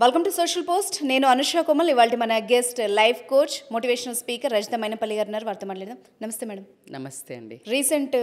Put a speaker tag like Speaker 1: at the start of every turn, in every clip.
Speaker 1: Welcome to social post. నేను అనుష కోమల్. ఇవాళ మన guest life coach, motivational speaker Rajitha Mainapalli గారు ఉన్నారు. వారితో మాట్లాడదాం. నమస్తే మేడం.
Speaker 2: నమస్తే అండి.
Speaker 1: రీసెంట్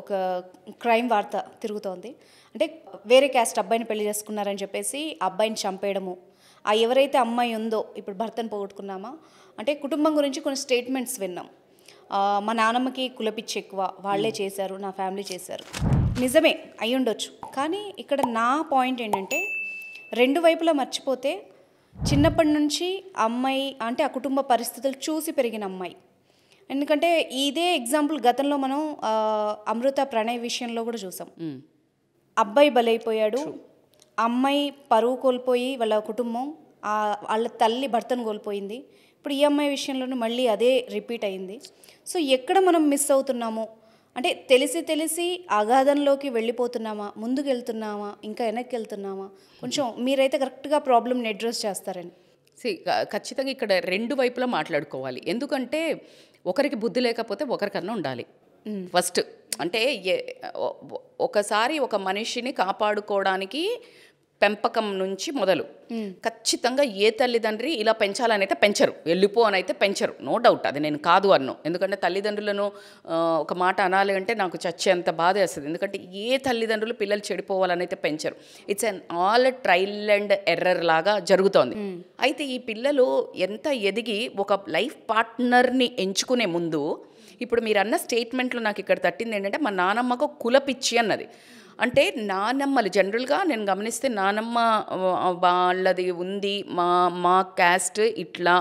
Speaker 1: ఒక క్రైమ్ వార్త తిరుగుతోంది. అంటే వేరే క్యాస్ట్ అబ్బాయిని పెళ్లి చేసుకున్నారని చెప్పేసి అబ్బాయిని చంపేయడము, ఆ ఎవరైతే అమ్మాయి ఉందో ఇప్పుడు భర్తను పోగొట్టుకున్నామా అంటే కుటుంబం గురించి కొన్ని స్టేట్మెంట్స్ విన్నాం. మా నాన్నమ్మకి కులపిచ్చి ఎక్కువ, వాళ్ళే చేశారు, నా ఫ్యామిలీ చేశారు. నిజమే అయి ఉండొచ్చు. కానీ ఇక్కడ నా పాయింట్ ఏంటంటే రెండు వైపులా మర్చిపోతే చిన్నప్పటి నుంచి అమ్మాయి అంటే ఆ కుటుంబ పరిస్థితులు చూసి పెరిగిన అమ్మాయి. ఎందుకంటే ఇదే ఎగ్జాంపుల్ గతంలో మనం అమృత ప్రణయ్ విషయంలో కూడా చూసాం. అబ్బాయి బలైపోయాడు, అమ్మాయి పరువు కోల్పోయి వాళ్ళ కుటుంబం, వాళ్ళ తల్లి భర్తను కోల్పోయింది. ఇప్పుడు ఈ అమ్మాయి విషయంలోనూ మళ్ళీ అదే రిపీట్ అయింది. సో ఎక్కడ మనం మిస్ అవుతున్నామో అంటే తెలిసి అగాధంలోకి వెళ్ళిపోతున్నామా, ముందుకు వెళ్తున్నామా, ఇంకా వెనక్కి వెళ్తున్నామా, కొంచెం మీరైతే కరెక్ట్గా ప్రాబ్లమ్ని అడ్రస్ చేస్తారని.
Speaker 2: ఖచ్చితంగా ఇక్కడ రెండు వైపులా మాట్లాడుకోవాలి. ఎందుకంటే ఒకరికి బుద్ధి లేకపోతే ఒకరికన్నా ఉండాలి ఫస్ట్. అంటే ఒకసారి ఒక మనిషిని కాపాడుకోవడానికి పెంపకం నుంచి మొదలు ఖచ్చితంగా ఏ తల్లిదండ్రి ఇలా పెంచాలని అయితే పెంచరు, వెళ్ళిపో అని అయితే పెంచరు, నో డౌట్. అది నేను కాదు అన్ను. ఎందుకంటే తల్లిదండ్రులను ఒక మాట అనాలి అంటే నాకు చచ్చేంత బాధ వేస్తుంది. ఎందుకంటే ఏ తల్లిదండ్రులు పిల్లలు చెడిపోవాలని అయితే పెంచరు. It's an all trial and error లాగా జరుగుతోంది. అయితే ఈ పిల్లలు ఎంత ఎదిగి ఒక లైఫ్ పార్ట్నర్ని ఎంచుకునే ముందు, ఇప్పుడు మీరు అన్న స్టేట్మెంట్లో నాకు ఇక్కడ తట్టింది ఏంటంటే మా నానమ్మకు కులపిచ్చి అన్నది. అంటే నానమ్మలు జనరల్గా నేను గమనిస్తే నానమ్మ వాళ్ళది ఉంది, మా క్యాస్ట్ ఇట్లా,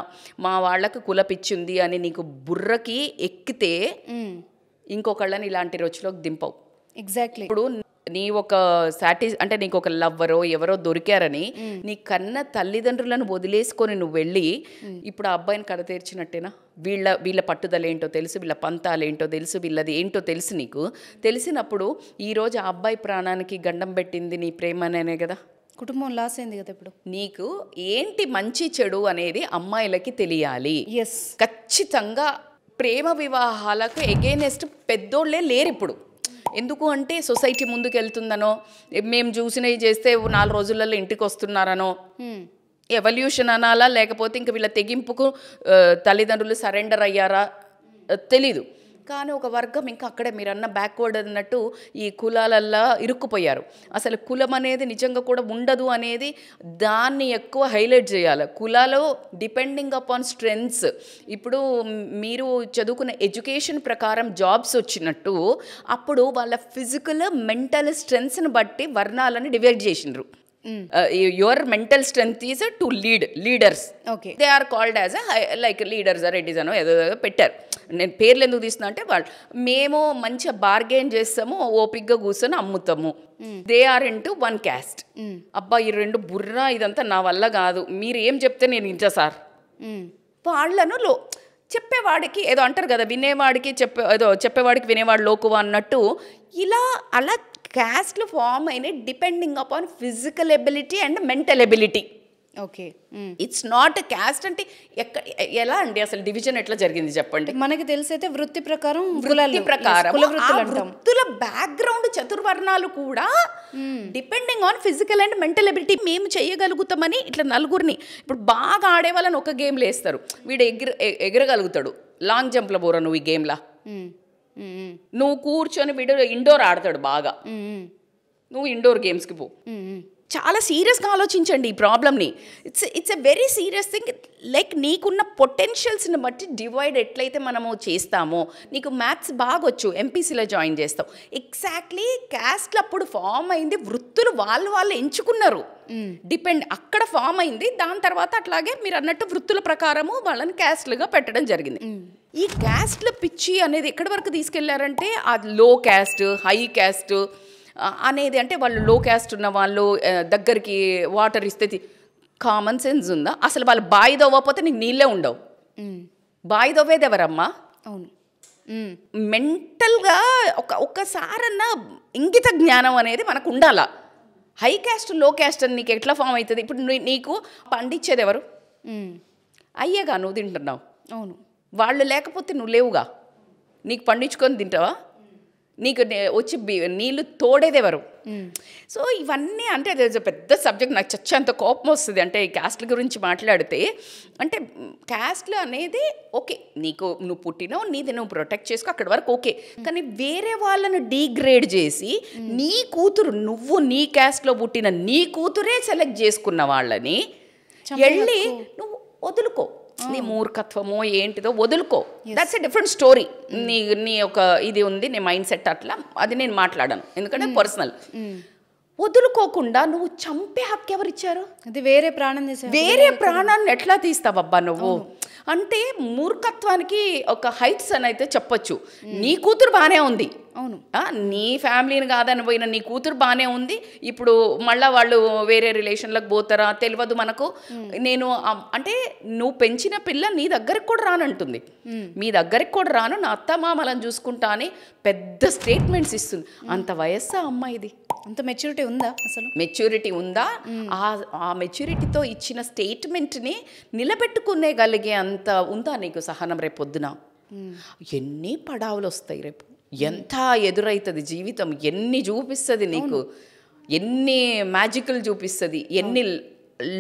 Speaker 2: మా వాళ్ళకు కులపిచ్చింది అని నీకు బుర్రకి ఎక్కితే ఇంకొకళ్ళని ఇలాంటి రోజులోకి దింపవు.
Speaker 1: ఎగ్జాక్ట్లీ.
Speaker 2: ఇప్పుడు నీ ఒక అంటే నీకు ఒక లవ్వరో ఎవరో దొరికారని నీ కన్న తల్లిదండ్రులను వదిలేసుకొని నువ్వు వెళ్ళి ఇప్పుడు ఆ అబ్బాయిని కడ తీర్చినట్టేనా? వీళ్ళ పట్టుదల ఏంటో తెలుసు, వీళ్ళ పంతాలేంటో తెలుసు, వీళ్ళది ఏంటో తెలుసు. నీకు తెలిసినప్పుడు ఈరోజు ఆ అబ్బాయి ప్రాణానికి గండం పెట్టింది నీ ప్రేమనే కదా.
Speaker 1: కుటుంబం లాస్ అయింది కదా. ఇప్పుడు నీకు
Speaker 2: ఏంటి మంచి చెడు అనేది అమ్మాయిలకి తెలియాలి.
Speaker 1: ఎస్,
Speaker 2: ఖచ్చితంగా ప్రేమ వివాహాలకు ఎగైనెస్ట్ పెద్దోళ్ళే లేరు ఇప్పుడు. ఎందుకు అంటే సొసైటీ ముందుకు వెళ్తుందనో, మేము చూసినవి చేస్తే 4 రోజులలో ఇంటికి వస్తున్నారనో, ఎవల్యూషన్ అనాలా లేకపోతే ఇంక వీళ్ళ తెగింపుకు తల్లిదండ్రులు సరెండర్ అయ్యారా తెలీదు. కానీ ఒక వర్గం ఇంకా అక్కడే మీరు అన్న బ్యాక్వర్డ్ అన్నట్టు ఈ కులాలల్లో ఇరుక్కుపోయారు. అసలు కులం అనేది నిజంగా కూడా ఉండదు అనేది దాన్ని ఎక్కువ హైలైట్ చేయాలి. కులాలు డిపెండింగ్ అపాన్ స్ట్రెంగ్స్. ఇప్పుడు మీరు చదువుకున్న ఎడ్యుకేషన్ ప్రకారం జాబ్స్ వచ్చినట్టు అప్పుడు వాళ్ళ ఫిజికల్ మెంటల్ స్ట్రెంగ్స్ని బట్టి వర్ణాలని డివైడ్ చేసిండ్రు. Your mental strength is to leaders.
Speaker 1: Okay.
Speaker 2: They are called as like leaders or Reddys అనో ఏదో పెట్టారు. నేను పేర్లు ఎందుకు తీస్తున్నా అంటే వాళ్ళు మేము మంచిగా బార్గెయిన్ చేస్తాము, ఓపిక్గా కూర్చొని అమ్ముతాము. They are into one caste. అబ్బా ఈ రెండు బుర్రా ఇదంతా నా వల్ల కాదు, మీరు ఏం చెప్తే నేను ఇంటా సార్. వాళ్ళను చెప్పేవాడికి ఏదో అంటారు కదా, వినేవాడికి చెప్పేవాడికి వినేవాడు లోకువా అన్నట్టు ఇలా అలా క్యాస్ట్లు ఫామ్ అయినాయి depending upon physical ability and mental ability.
Speaker 1: Okay,
Speaker 2: it's not caste. అంటే ఎలా అండి అసలు డివిజన్ ఎట్లా జరిగింది చెప్పండి?
Speaker 1: మనకి తెలిసైతే వృత్తి ప్రకారం
Speaker 2: వృత్తుల బ్యాక్గ్రౌండ్ చతుర్వర్ణాలు కూడా depending on physical and mental ability మేము చేయగలుగుతామని ఇట్లా నలుగురిని ఇప్పుడు బాగా ఆడే వాళ్ళని ఒక గేమ్లో వేస్తారు. వీడు ఎగరగలుగుతాడు, లాంగ్ జంప్లో పోరా నువ్వు ఈ గేమ్లా, నువ్వు కూర్చొని వీడు ఇండోర్ ఆడతాడు బాగా, నువ్వు ఇండోర్ గేమ్స్కి పో. చాలా సీరియస్గా ఆలోచించండి ఈ ప్రాబ్లమ్ని. It's a very serious thing. Like నీకున్న పొటెన్షియల్స్ని బట్టి డివైడ్ ఎట్లయితే మనము చేస్తామో, నీకు మ్యాథ్స్ బాగొచ్చు ఎంపీసీలో జాయిన్ చేస్తావు. ఎగ్జాక్ట్లీ క్యాస్ట్లు అప్పుడు ఫామ్ అయింది, వృత్తులు వాళ్ళు ఎంచుకున్నారు, డిపెండ్ అక్కడ ఫామ్ అయింది. దాని తర్వాత అట్లాగే మీరు అన్నట్టు వృత్తుల ప్రకారము వాళ్ళని క్యాస్ట్లుగా పెట్టడం జరిగింది. ఈ క్యాస్ట్ల పిచ్చి అనేది ఎక్కడి వరకు తీసుకెళ్లారంటే ఆ లో క్యాస్ట్ హై క్యాస్ట్ అనేది, అంటే వాళ్ళు లో క్యాస్ట్ ఉన్న వాళ్ళు దగ్గరికి వాటర్ ఇస్తే కామన్ సెన్స్ ఉందా? అసలు వాళ్ళు బాయి దవ్వకపోతే నీకు నీళ్ళే ఉండవు. బాయి దవ్వేది ఎవరమ్మా?
Speaker 1: అవును.
Speaker 2: మెంటల్గా ఒక్కసారన్నా ఇంగిత జ్ఞానం అనేది మనకు ఉండాలా. హై క్యాస్ట్ లో క్యాస్ట్ అని నీకు ఎట్లా ఫామ్ అవుతుంది? ఇప్పుడు నీకు పండించేది ఎవరు? అయ్యేగా నువ్వు తింటున్నావు.
Speaker 1: అవును.
Speaker 2: వాళ్ళు లేకపోతే నువ్వు లేవుగా, నీకు పండించుకొని తింటావా? నీకు వచ్చి నీళ్ళు తోడేదెవరు? సో ఇవన్నీ అంటే అది పెద్ద సబ్జెక్ట్. నాకు చచ్చేంత కోపం వస్తుంది అంటే ఈ క్యాస్ట్ల గురించి మాట్లాడితే. అంటే క్యాస్ట్లు అనేది ఓకే, నువ్వు పుట్టినావు, నీది నువ్వు ప్రొటెక్ట్ చేసుకో, అక్కడి వరకు ఓకే. కానీ వేరే వాళ్ళను డీగ్రేడ్ చేసి నీ కూతురు, నువ్వు నీ క్యాస్ట్లో పుట్టిన నీ కూతురే సెలెక్ట్ చేసుకున్న వాళ్ళని వెళ్ళి నువ్వు వదులుకో. నీ మూర్ఖత్వమో ఏంటిదో వదులుకో. That's a different story. నీ ఒక ఇది ఉంది, నీ మైండ్ సెట్ అట్లా, అది నేను మాట్లాడాను ఎందుకంటే పర్సనల్. వదులుకోకుండా నువ్వు చంపే హక్కు ఎవరిచ్చారు?
Speaker 1: అది వేరే ప్రాణం
Speaker 2: వేరే ప్రాణాన్ని ఎట్లా తీస్తావబ్బా నువ్వు? అంటే మూర్ఖత్వానికి ఒక హైట్స్ అని అయితే చెప్పొచ్చు. నీ కూతురు బాగానే ఉంది,
Speaker 1: అవును,
Speaker 2: నీ ఫ్యామిలీని కాదని పోయిన నీ కూతురు బాగానే ఉంది. ఇప్పుడు మళ్ళీ వాళ్ళు వేరే రిలేషన్లకు పోతారా తెలియదు మనకు. నేను అంటే నువ్వు పెంచిన పిల్ల నీ దగ్గరికి కూడా రానంటుంది. మీ దగ్గరికి కూడా రాను, నా అత్తమామలను చూసుకుంటా అని పెద్ద స్టేట్మెంట్స్ ఇస్తుంది. అంత వయస్సా అమ్మాయిది?
Speaker 1: అంత మెచ్యూరిటీ ఉందా? అసలు మెచ్యూరిటీ
Speaker 2: ఉందా? ఆ మెచ్యూరిటీతో ఇచ్చిన స్టేట్మెంట్ని నిలబెట్టుకునేగలిగే అంత ఉందా నీకు సహనం? రేపు పొద్దున ఎన్ని పడావులు వస్తాయి, రేపు ఎంత ఎదురవుతుంది జీవితం, ఎన్ని చూపిస్తుంది నీకు, ఎన్ని మ్యాజికల్ చూపిస్తుంది, ఎన్ని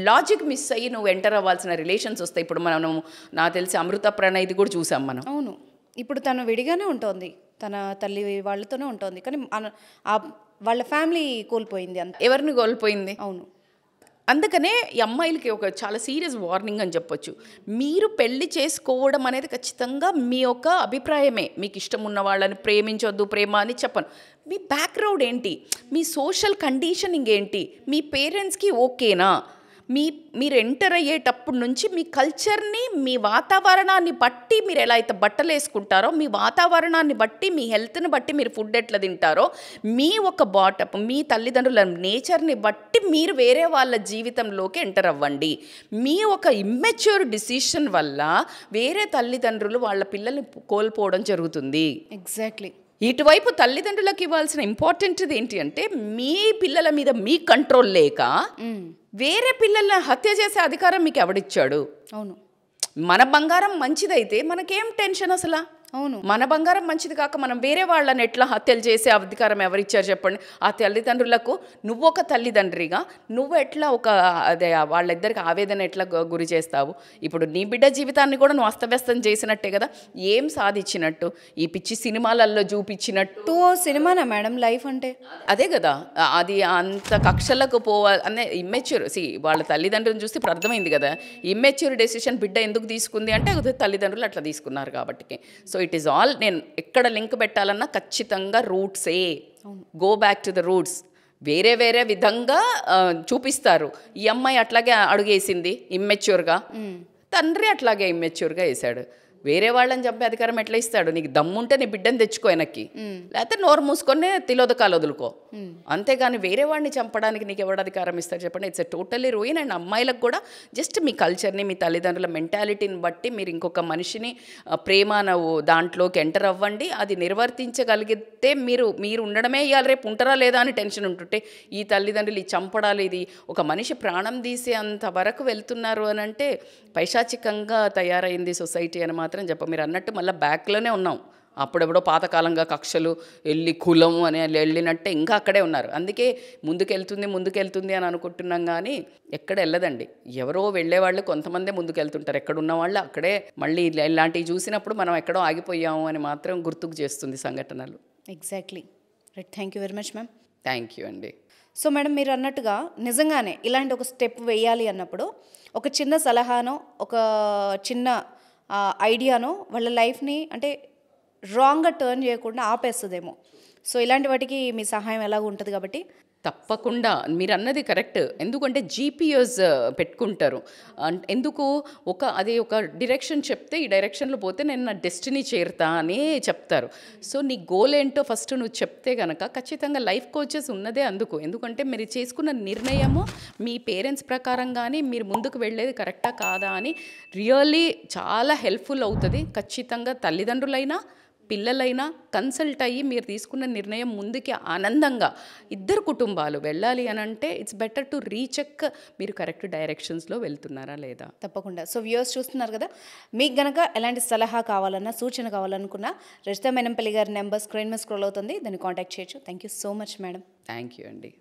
Speaker 2: లాజిక్ మిస్ అయ్యి నువ్వు ఎంటర్ అవ్వాల్సిన రిలేషన్స్ వస్తాయి. ఇప్పుడు మనం నాకు తెలిసి అమృత ప్రణయ్ది కూడా చూసాం మనం.
Speaker 1: అవును, ఇప్పుడు తను విడిగానే ఉంటుంది, తన తల్లి వాళ్ళతోనే ఉంటుంది, కానీ వాళ్ళ ఫ్యామిలీ కోల్పోయింది. అంత
Speaker 2: ఎవరిని కోల్పోయింది?
Speaker 1: అవును.
Speaker 2: అందుకనే ఈ అమ్మాయిలకి ఒక చాలా సీరియస్ వార్నింగ్ అని చెప్పొచ్చు. మీరు పెళ్లి చేసుకోవడం అనేది ఖచ్చితంగా మీ యొక్క అభిప్రాయమే. మీకు ఇష్టం ఉన్న వాళ్ళని ప్రేమించొద్దు, ప్రేమ అని చెప్పను. మీ బ్యాక్గ్రౌండ్ ఏంటి, మీ సోషల్ కండిషనింగ్ ఏంటి, మీ పేరెంట్స్కి ఓకేనా, మీరు ఎంటర్ అయ్యేటప్పటి నుంచి మీ కల్చర్ని, మీ వాతావరణాన్ని బట్టి మీరు ఎలా అయితే బట్టలు వేసుకుంటారో, మీ వాతావరణాన్ని బట్టి, మీ హెల్త్ని బట్టి మీరు ఫుడ్ ఎట్లా తింటారో, మీ ఒక బాటప్, మీ తల్లిదండ్రుల నేచర్ని బట్టి మీరు వేరే వాళ్ళ జీవితంలోకి ఎంటర్ అవ్వండి. మీ ఒక ఇమ్మెచ్యూర్ డిసిషన్ వల్ల వేరే తల్లిదండ్రులు వాళ్ళ పిల్లల్ని కోల్పోవడం జరుగుతుంది.
Speaker 1: ఎగ్జాక్ట్లీ.
Speaker 2: ఇటువైపు తల్లిదండ్రులకు ఇవ్వాల్సిన ఇంపార్టెంట్ది ఏంటి అంటే, మీ పిల్లల మీద మీ కంట్రోల్ లేక వేరే పిల్లల్ని హత్య చేసే అధికారం మీకు ఎవడిచ్చాడు?
Speaker 1: అవును,
Speaker 2: మన బంగారం మంచిదైతే మనకేం టెన్షన్ అసలు?
Speaker 1: అవును,
Speaker 2: మన బంగారం మంచిది కాక మనం వేరే వాళ్ళని ఎట్లా హత్యలు చేసే అధికారం ఎవరిచ్చారు చెప్పండి? ఆ తల్లిదండ్రులకు నువ్వు ఒక తల్లిదండ్రిగా నువ్వు ఎట్లా అదే వాళ్ళిద్దరికి ఆవేదన ఎట్లా గురి చేస్తావు? ఇప్పుడు నీ బిడ్డ జీవితాన్ని కూడా నువ్వు అస్తవ్యస్తం చేసినట్టే కదా. ఏం సాధించినట్టు? ఈ పిచ్చి సినిమాలలో చూపించినట్టు
Speaker 1: సినిమానా మేడం లైఫ్ అంటే?
Speaker 2: అదే కదా, అది అంత కక్షలకు అనే ఇమ్మెచ్యూర్. వాళ్ళ తల్లిదండ్రులను చూస్తే ఇప్పుడు అర్థమైంది కదా, ఇమ్మెచ్యూర్ డెసిషన్ బిడ్డ ఎందుకు తీసుకుంది అంటే తల్లిదండ్రులు అట్లా తీసుకున్నారు కాబట్టి. సో ఇట్ ఈస్ ఆల్, నేను ఎక్కడ లింక్ పెట్టాలన్నా ఖచ్చితంగా రూట్సే. Go back to the roots. వేరే వేరే విధంగా చూపిస్తారు. ఈ అమ్మాయి అట్లాగే అడుగేసింది ఇమ్మెచ్యూర్గా, తండ్రి అట్లాగే ఇమ్మెచ్యూర్గా వేశాడు. వేరే వాళ్ళని చంపే అధికారం ఎట్లా ఇస్తాడు? నీకు దమ్ముంటే నీ బిడ్డను తెచ్చుకో వెనక్కి, లేకపోతే నోరు మూసుకొని తిలోదకాలు వదులుకో. అంతేగాని వేరే వాడిని చంపడానికి నీకు ఎవడు అధికారం ఇస్తాడు చెప్పండి? It's totally ruin. అండ్ అమ్మాయిలకు కూడా జస్ట్ మీ కల్చర్ని, మీ తల్లిదండ్రుల మెంటాలిటీని బట్టి మీరు ఇంకొక మనిషిని ప్రేమ దాంట్లోకి ఎంటర్ అవ్వండి. అది నిర్వర్తించగలిగితే మీరు ఉండడమే ఇవ్వాలి, రేపు ఉంటారా లేదా అని టెన్షన్ ఉంటుంటే ఈ తల్లిదండ్రులు ఈ చంపడాలు, ఇది ఒక మనిషి ప్రాణం తీసే అంత వరకు వెళ్తున్నారు అని అంటే పైశాచికంగా తయారైంది సొసైటీ అని మాత్రం చెప్ప. మీరు అన్నట్టు మళ్ళీ బ్యాక్లోనే ఉన్నాం. అప్పుడెప్పుడో పాతకాలంగా కక్షలు వెళ్ళి కులం అని వెళ్ళినట్టే ఇంకా అక్కడే ఉన్నారు. అందుకే ముందుకెళ్తుంది అని అనుకుంటున్నాం, కానీ ఎక్కడ వెళ్ళదండి. ఎవరో వెళ్ళేవాళ్ళు కొంతమందే ముందుకెళ్తుంటారు. ఎక్కడున్న వాళ్ళు అక్కడే మళ్ళీ ఇలాంటివి చూసినప్పుడు మనం ఎక్కడో ఆగిపోయాము అని మాత్రం గుర్తుకు చేస్తుంది సంఘటనలు.
Speaker 1: Exactly right. Thank you very much ma'am.
Speaker 2: Thank you అండి.
Speaker 1: సో మేడం, మీరు అన్నట్టుగా నిజంగానే ఇలాంటి ఒక స్టెప్ వేయాలి అన్నప్పుడు ఒక చిన్న సలహానో, ఒక చిన్న ఐడియానో వాళ్ళ లైఫ్ని అంటే రాంగ్గా టర్న్ చేయకుండా ఆపేస్తుందేమో. సో ఇలాంటి వాటికి మీ సహాయం ఎలాగ ఉంటుంది కాబట్టి
Speaker 2: తప్పకుండా మీరు అన్నది కరెక్ట్. ఎందుకంటే జీపీఎస్ పెట్టుకుంటారు. ఎందుకు అది ఒక డైరెక్షన్ చెప్తే ఈ డైరెక్షన్లో పోతే నేను నా డెస్టినీ చేరుతా అని చెప్తారు. సో నీ గోల్ ఏంటో ఫస్ట్ నువ్వు చెప్తే కనుక ఖచ్చితంగా లైఫ్ కోచెస్ ఉన్నదే అందుకు. ఎందుకంటే మీరు చేసుకున్న నిర్ణయము మీ పేరెంట్స్ ప్రకారం కానీ మీరు ముందుకు వెళ్ళేది కరెక్టా కాదా అని రియల్లీ చాలా హెల్ప్ఫుల్ అవుతుంది. ఖచ్చితంగా తల్లిదండ్రులైనా పిల్లలైనా కన్సల్ట్ అయ్యి మీరు తీసుకున్న నిర్ణయం ముందుకి ఆనందంగా ఇద్దరు కుటుంబాలు వెళ్ళాలి అని అంటే ఇట్స్ బెటర్ టు రీచెక్ మీరు కరెక్ట్ డైరెక్షన్స్లో వెళ్తున్నారా లేదా.
Speaker 1: తప్పకుండా. సో వ్యూవర్స్ చూస్తున్నారు కదా, మీకు గనక ఎలాంటి సలహా కావాలన్నా సూచన కావాలనుకున్నా రజితా మెనంపల్లి గారి నెంబర్ స్క్రీన్ మీద స్క్రోల్ అవుతుంది, దాన్ని కాంటాక్ట్ చేయొచ్చు. Thank you so much madam.
Speaker 2: Thank you అండి.